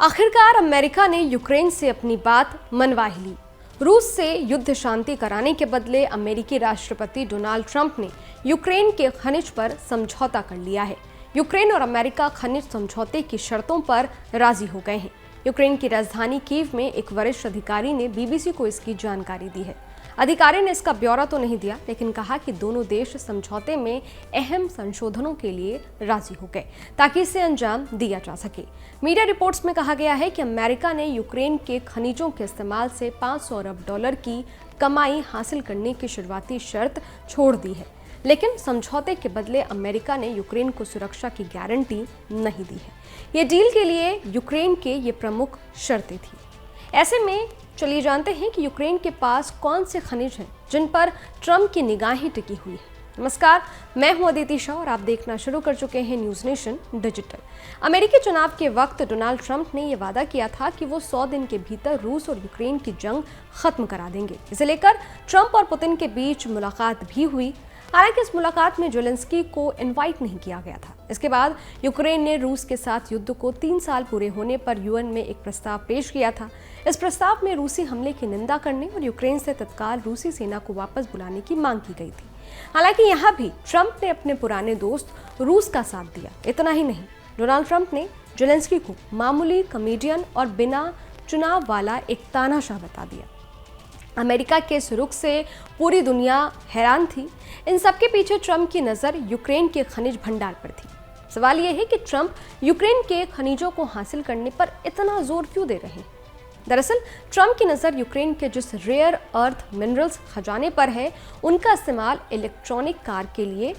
आखिरकार अमेरिका ने यूक्रेन से अपनी बात मनवा ही ली। रूस से युद्ध शांति कराने के बदले अमेरिकी राष्ट्रपति डोनाल्ड ट्रंप ने यूक्रेन के खनिज पर समझौता कर लिया है। यूक्रेन और अमेरिका खनिज समझौते की शर्तों पर राजी हो गए हैं। यूक्रेन की राजधानी कीव में एक वरिष्ठ अधिकारी ने बीबीसी को इसकी जानकारी दी है। अधिकारी ने इसका ब्यौरा तो नहीं दिया, लेकिन कहा कि दोनों देश समझौते में अहम संशोधनों के लिए राजी हो गए ताकि इसे अंजाम दिया जा सके। मीडिया रिपोर्ट्स में कहा गया है कि अमेरिका ने यूक्रेन के खनिजों के इस्तेमाल से $500 अरब की कमाई हासिल करने की शुरुआती शर्त छोड़ दी है, लेकिन समझौते के बदले अमेरिका ने यूक्रेन को सुरक्षा की गारंटी नहीं दी है। ये डील के लिए यूक्रेन के ये प्रमुख शर्तें थी। ऐसे में चलिए जानते हैं कि यूक्रेन के पास कौन से खनिज हैं जिन पर ट्रंप की निगाहें टिकी हुई है। नमस्कार, मैं हूं अदिति शाह और आप देखना शुरू कर चुके हैं न्यूज़ नेशन डिजिटल। अमेरिकी चुनाव के वक्त डोनाल्ड ट्रंप ने यह वादा किया था कि वो 100 दिन के भीतर रूस और यूक्रेन की जंग खत्म करा देंगे। इसे लेकर ट्रंप और पुतिन के बीच मुलाकात भी हुई। हालांकि इस मुलाकात में ज़ेलेंस्की को इनवाइट नहीं किया गया था। इसके बाद यूक्रेन ने रूस के साथ युद्ध को 3 साल पूरे होने पर यूएन में एक प्रस्ताव पेश किया था। इस प्रस्ताव में रूसी हमले की निंदा करने और यूक्रेन से तत्काल रूसी सेना को वापस बुलाने की मांग की गई थी। हालांकि यहाँ भी ट्रंप ने अपने पुराने दोस्त रूस का साथ दिया। इतना ही नहीं, डोनाल्ड ट्रंप ने ज़ेलेंस्की को मामूली कॉमेडियन और बिना चुनाव वाला एक तानाशाह बता दिया। अमेरिका के इस रुख से पूरी दुनिया हैरान थी। इन सबके पीछे ट्रंप की नज़र यूक्रेन के खनिज भंडार पर थी। सवाल यह है कि ट्रंप यूक्रेन के खनिजों को हासिल करने पर इतना जोर क्यों दे रहे हैं। दरअसल ट्रंप की नज़र यूक्रेन के जिस रेयर अर्थ मिनरल्स खजाने पर है, उनका इस्तेमाल इलेक्ट्रॉनिक कार के लिए,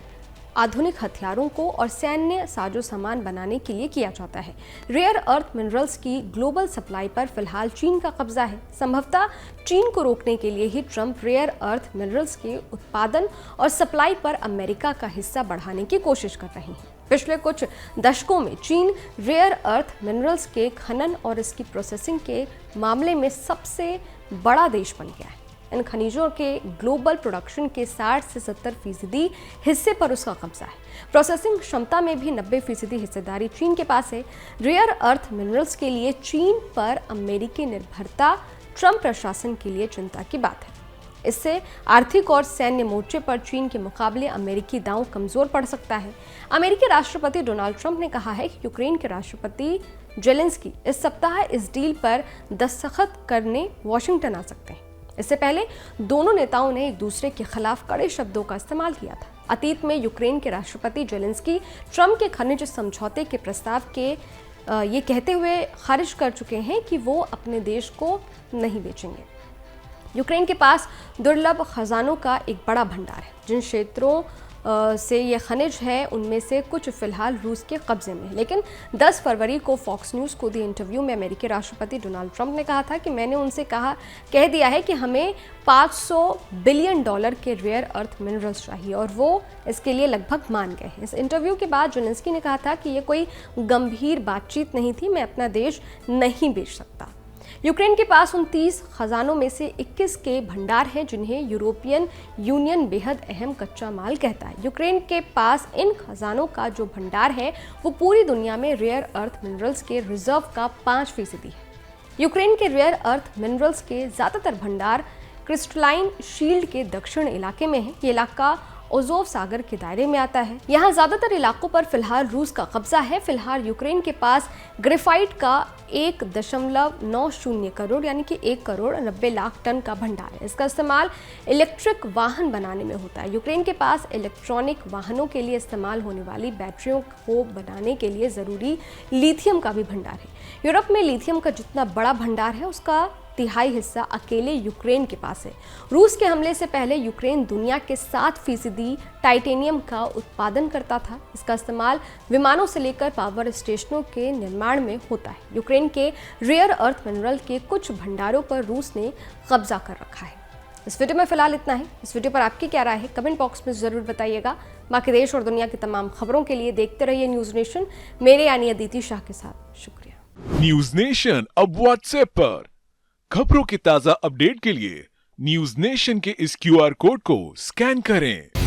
आधुनिक हथियारों को और सैन्य साजो सामान बनाने के लिए किया जाता है। रेयर अर्थ मिनरल्स की ग्लोबल सप्लाई पर फिलहाल चीन का कब्जा है। संभवतः चीन को रोकने के लिए ही ट्रंप रेयर अर्थ मिनरल्स के उत्पादन और सप्लाई पर अमेरिका का हिस्सा बढ़ाने की कोशिश कर रहे हैं। पिछले कुछ दशकों में चीन रेयर अर्थ मिनरल्स के खनन और इसकी प्रोसेसिंग के मामले में सबसे बड़ा देश बन गया है। इन खनिजों के ग्लोबल प्रोडक्शन के 60 से 70% हिस्से पर उसका कब्जा है। प्रोसेसिंग क्षमता में भी 90% हिस्सेदारी चीन के पास है। रेयर अर्थ मिनरल्स के लिए चीन पर अमेरिकी निर्भरता ट्रंप प्रशासन के लिए चिंता की बात है। इससे आर्थिक और सैन्य मोर्चे पर चीन के मुकाबले अमेरिकी दांव कमजोर पड़ सकता है। अमेरिकी राष्ट्रपति डोनाल्ड ट्रंप ने कहा है कि यूक्रेन के राष्ट्रपति ज़ेलेंस्की इस सप्ताह इस डील पर दस्तखत करने वॉशिंगटन आ सकते हैं। इससे पहले दोनों नेताओं ने एक दूसरे के खिलाफ कड़े शब्दों का इस्तेमाल किया था। अतीत में यूक्रेन के राष्ट्रपति ज़ेलेंस्की ट्रंप के खनिज समझौते के प्रस्ताव के ये कहते हुए खारिज कर चुके हैं कि वो अपने देश को नहीं बेचेंगे। यूक्रेन के पास दुर्लभ खजानों का एक बड़ा भंडार है। जिन क्षेत्रों से ये खनिज है, उनमें से कुछ फिलहाल रूस के कब्जे में है। लेकिन 10 फरवरी को फॉक्स न्यूज़ को दिए इंटरव्यू में अमेरिकी राष्ट्रपति डोनाल्ड ट्रंप ने कहा था कि मैंने उनसे कह दिया है कि हमें $500 बिलियन के रेयर अर्थ मिनरल्स चाहिए, और वो इसके लिए लगभग मान गए हैं। इस इंटरव्यू के बाद ज़ेलेंस्की ने कहा था कि ये कोई गंभीर बातचीत नहीं थी, मैं अपना देश नहीं बेच सकता। यूक्रेन के पास 29 खजानों में से 21 के भंडार हैं, जिन्हें यूरोपियन यूनियन बेहद अहम कच्चा माल कहता है। यूक्रेन के पास इन खजानों का जो भंडार है, वो पूरी दुनिया में रेयर अर्थ मिनरल्स के रिजर्व का 5% है। यूक्रेन के रेयर अर्थ मिनरल्स के ज़्यादातर भंडार क्रिस्टलाइन शील्ड के दक्षिण इलाके में है। ये इलाका ओज़ोव सागर के दायरे में आता है। यहाँ ज़्यादातर इलाकों पर फिलहाल रूस का कब्जा है। फिलहाल यूक्रेन के पास ग्रेफाइट का 1.90 करोड़ यानी कि 1,90,00,000 टन का भंडार है। इसका इस्तेमाल इलेक्ट्रिक वाहन बनाने में होता है। यूक्रेन के पास इलेक्ट्रॉनिक वाहनों के लिए इस्तेमाल होने वाली बैटरियों को बनाने के लिए ज़रूरी लिथियम का भी भंडार है। यूरोप में लिथियम का जितना बड़ा भंडार है, उसका 1/3 हिस्सा अकेले यूक्रेन के पास है। रूस के हमले से पहले यूक्रेन दुनिया के 7% टाइटेनियम का उत्पादन करता था। इसका इस्तेमाल विमानों से लेकर पावर स्टेशनों के निर्माण में होता है। यूक्रेन के रेयर अर्थ मिनरल के कुछ भंडारों पर रूस ने कब्जा कर रखा है। इस वीडियो में फिलहाल इतना ही। इस वीडियो पर आपकी क्या राय है, कमेंट बॉक्स में ज़रूर बताइएगा। बाकी देश और दुनिया की तमाम खबरों के लिए देखते रहिए न्यूज़ नेशन, मेरे यानी अदिति शाह के साथ। शुक्रिया। न्यूज़ नेशन अब व्हाट्सएप पर खबरों की ताजा अपडेट के लिए न्यूज़ नेशन के इस QR कोड को स्कैन करें।